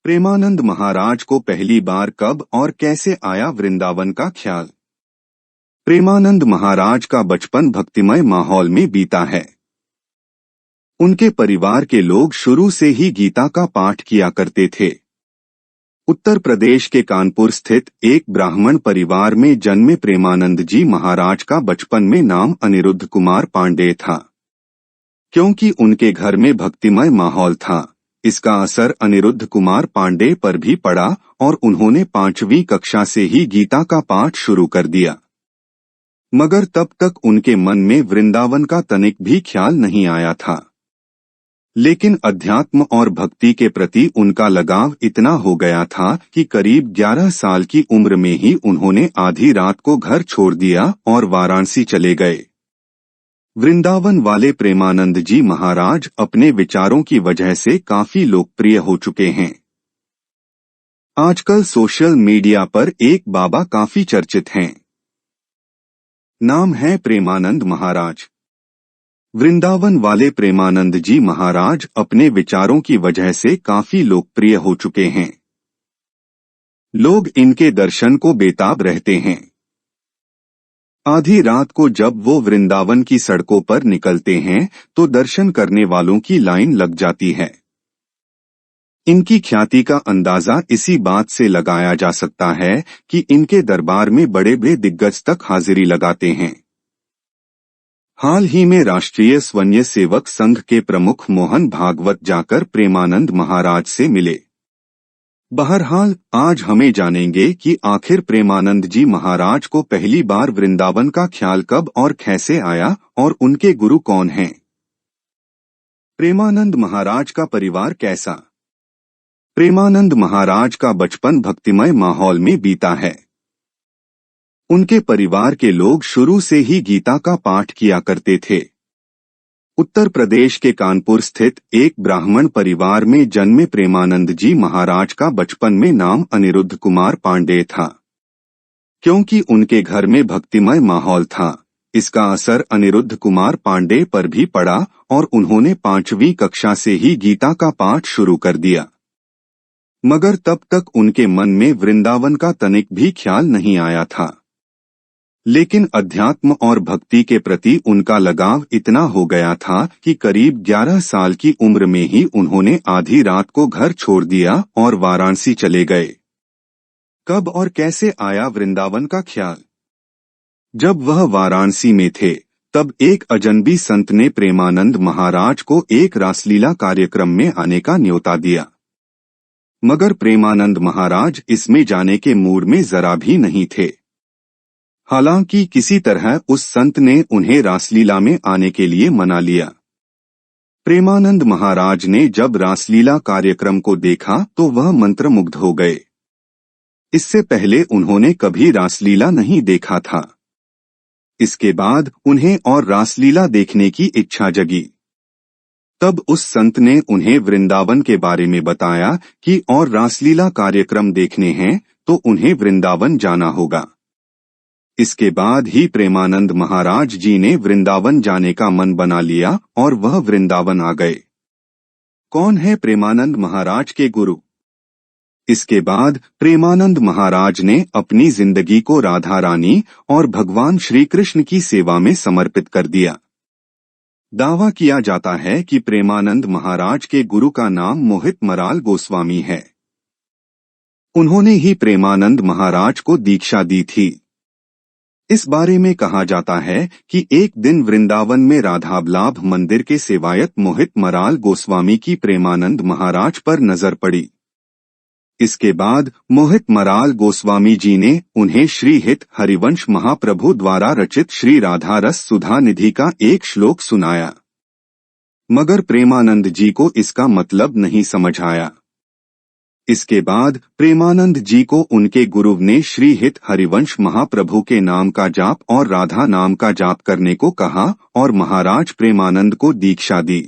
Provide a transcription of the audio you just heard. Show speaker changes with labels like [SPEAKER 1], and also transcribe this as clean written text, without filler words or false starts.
[SPEAKER 1] प्रेमानंद महाराज को पहली बार कब और कैसे आया वृंदावन का ख्याल। प्रेमानंद महाराज का बचपन भक्तिमय माहौल में बीता है। उनके परिवार के लोग शुरू से ही गीता का पाठ किया करते थे। उत्तर प्रदेश के कानपुर स्थित एक ब्राह्मण परिवार में जन्मे प्रेमानंद जी महाराज का बचपन में नाम अनिरुद्ध कुमार पांडेय था। क्योंकि उनके घर में भक्तिमय माहौल था, इसका असर अनिरुद्ध कुमार पांडेय पर भी पड़ा और उन्होंने 5वीं कक्षा से ही गीता का पाठ शुरू कर दिया। मगर तब तक उनके मन में वृंदावन का तनिक भी ख्याल नहीं आया था। लेकिन अध्यात्म और भक्ति के प्रति उनका लगाव इतना हो गया था कि करीब 11 साल की उम्र में ही उन्होंने आधी रात को घर छोड़ दिया और वाराणसी चले गए। वृंदावन वाले प्रेमानंद जी महाराज अपने विचारों की वजह से काफी लोकप्रिय हो चुके हैं। आजकल सोशल मीडिया पर एक बाबा काफी चर्चित हैं। नाम है प्रेमानंद महाराज। वृंदावन वाले प्रेमानंद जी महाराज अपने विचारों की वजह से काफी लोकप्रिय हो चुके हैं। लोग इनके दर्शन को बेताब रहते हैं। आधी रात को जब वो वृंदावन की सड़कों पर निकलते हैं तो दर्शन करने वालों की लाइन लग जाती है। इनकी ख्याति का अंदाजा इसी बात से लगाया जा सकता है कि इनके दरबार में बड़े बड़े दिग्गज तक हाजिरी लगाते हैं। हाल ही में राष्ट्रीय स्वयं सेवक संघ के प्रमुख मोहन भागवत जाकर प्रेमानंद महाराज से मिले। बहरहाल आज हमें जानेंगे कि आखिर प्रेमानंद जी महाराज को पहली बार वृंदावन का ख्याल कब और कैसे आया और उनके गुरु कौन हैं। प्रेमानंद महाराज का परिवार कैसा। प्रेमानंद महाराज का बचपन भक्तिमय माहौल में बीता है। उनके परिवार के लोग शुरू से ही गीता का पाठ किया करते थे। उत्तर प्रदेश के कानपुर स्थित एक ब्राह्मण परिवार में जन्मे प्रेमानंद जी महाराज का बचपन में नाम अनिरुद्ध कुमार पांडेय था। क्योंकि उनके घर में भक्तिमय माहौल था, इसका असर अनिरुद्ध कुमार पांडेय पर भी पड़ा और उन्होंने 5वीं कक्षा से ही गीता का पाठ शुरू कर दिया। मगर तब तक उनके मन में वृंदावन का तनिक भी ख्याल नहीं आया था। लेकिन अध्यात्म और भक्ति के प्रति उनका लगाव इतना हो गया था कि करीब 11 साल की उम्र में ही उन्होंने आधी रात को घर छोड़ दिया और वाराणसी चले गए। कब और कैसे आया वृंदावन का ख्याल। जब वह वाराणसी में थे तब एक अजनबी संत ने प्रेमानंद महाराज को एक रासलीला कार्यक्रम में आने का न्योता दिया। मगर प्रेमानंद महाराज इसमें जाने के मूड में जरा भी नहीं थे। हालांकि किसी तरह उस संत ने उन्हें रासलीला में आने के लिए मना लिया। प्रेमानंद महाराज ने जब रासलीला कार्यक्रम को देखा तो वह मंत्रमुग्ध हो गए। इससे पहले उन्होंने कभी रासलीला नहीं देखा था। इसके बाद उन्हें और रासलीला देखने की इच्छा जगी। तब उस संत ने उन्हें वृंदावन के बारे में बताया कि और रासलीला कार्यक्रम देखने हैं तो उन्हें वृंदावन जाना होगा। इसके बाद ही प्रेमानंद महाराज जी ने वृंदावन जाने का मन बना लिया और वह वृंदावन आ गए। कौन है प्रेमानंद महाराज के गुरु। इसके बाद प्रेमानंद महाराज ने अपनी जिंदगी को राधा रानी और भगवान श्री कृष्ण की सेवा में समर्पित कर दिया। दावा किया जाता है कि प्रेमानंद महाराज के गुरु का नाम मोहित मराल गोस्वामी है। उन्होंने ही प्रेमानंद महाराज को दीक्षा दी थी। इस बारे में कहा जाता है कि एक दिन वृंदावन में राधावल्लभ मंदिर के सेवायत मोहित मराल गोस्वामी की प्रेमानंद महाराज पर नजर पड़ी। इसके बाद मोहित मराल गोस्वामी जी ने उन्हें श्री हित हरिवंश महाप्रभु द्वारा रचित श्री राधा रस सुधा निधि का एक श्लोक सुनाया। मगर प्रेमानंद जी को इसका मतलब नहीं समझ आया। इसके बाद प्रेमानंद जी को उनके गुरु ने श्री हित हरिवंश महाप्रभु के नाम का जाप और राधा नाम का जाप करने को कहा और महाराज प्रेमानंद को दीक्षा दी।